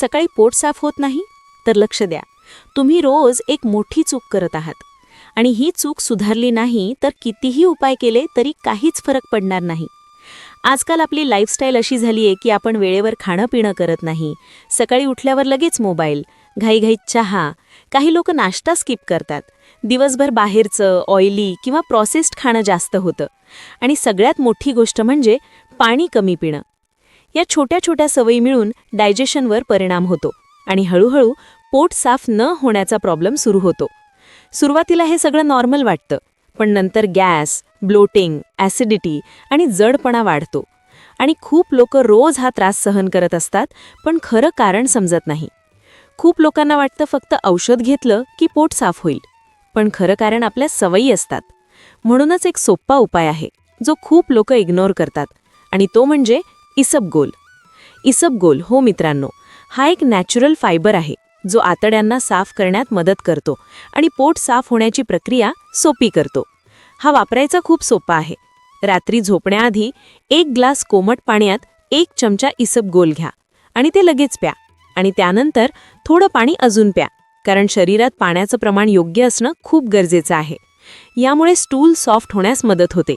सकाळी पोट साफ होत नाही? तर लक्ष द्या, तुम्ही रोज एक मोठी चूक करत आहात आणि ही चूक सुधारली नाही तर कितीही उपाय केले तरी काहीच फरक पडणार नाही. आजकाल आपली लाईफस्टाईल अशी झाली आहे की आपण वेळेवर खाणं पिणं करत नाही. सकाळी उठल्यावर लगेच मोबाईल, घाईघाईत चहा, काही लोक नाश्ता स्किप करतात. दिवसभर बाहेरचं ऑइली किंवा प्रोसेस्ड खाणं जास्त होतं. आणि सगळ्यात मोठी गोष्ट म्हणजे पाणी कमी पिणं. या छोट्या छोट्या सवयी मिळून डायजेशनवर परिणाम होतो आणि हळूहळू पोट साफ न होण्याचा प्रॉब्लेम सुरू होतो. सुरुवातीला हे सगळं नॉर्मल वाटतं, पण नंतर गॅस, ब्लोटिंग, ॲसिडिटी आणि जडपणा वाढतो. आणि खूप लोक रोज हा त्रास सहन करत असतात, पण खरं कारण समजत नाही. खूप लोकांना वाटतं फक्त औषध घेतलं की पोट साफ होईल, पण खरं कारण आपल्या सवयी असतात. म्हणूनच एक सोप्पा उपाय आहे जो खूप लोक इग्नोर करतात, आणि तो म्हणजे इसबगोल. इसबगोल हो मित्रांनो, हा एक नॅचरल फायबर आहे जो आतड्यांना साफ करण्यात मदत करतो आणि पोट साफ होण्याची प्रक्रिया सोपी करतो. हा वापरायचा खूप सोपा आहे. रात्री झोपण्याआधी 1 ग्लास कोमट पाण्यात 1 चमचा इसबगोल घ्या आणि ते लगेच प्या. आणि त्यानंतर थोडं पाणी अजून प्या, कारण शरीरात पाण्याचं प्रमाण योग्य असणं खूप गरजेचं आहे. यामुळे स्टूल सॉफ्ट होण्यास मदत होते,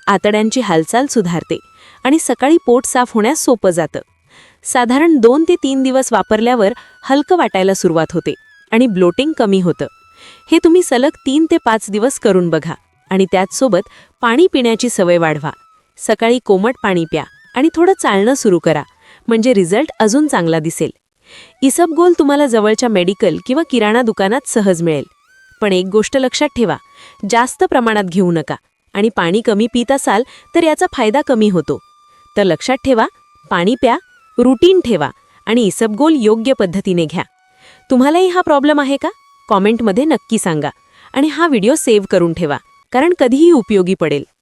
आतड्यांची हालचाल सुधारते आणि सकाळी पोट साफ होण्यास सोपं जातं. साधारण 2 ते 3 दिवस वापरल्यावर हलकं वाटायला सुरुवात होते आणि ब्लोटिंग कमी होतं. हे तुम्ही सलग 3 ते 5 दिवस करून बघा आणि त्याचसोबत पाणी पिण्याची सवय वाढवा. सकाळी कोमट पाणी प्या आणि थोडं चालणं सुरू करा, म्हणजे रिझल्ट अजून चांगला दिसेल. इसबगोल तुम्हाला जवळच्या मेडिकल किंवा किराणा दुकानात सहज मिळेल. पण एक गोष्ट लक्षात ठेवा, जास्त प्रमाणात घेऊ नका आणि पाणी कमी पित असाल तर याचा फायदा कमी होतो. तर लक्षात ठेवा, पाणी प्या, रुटीन ठेवा आणि इसबगोल योग्य पद्धतीने घ्या. तुम्हालाही हा प्रॉब्लेम आहे का? कॉमेंटमध्ये नक्की सांगा आणि हा व्हिडिओ सेव्ह करून ठेवा, कारण कधीही उपयोगी पडेल.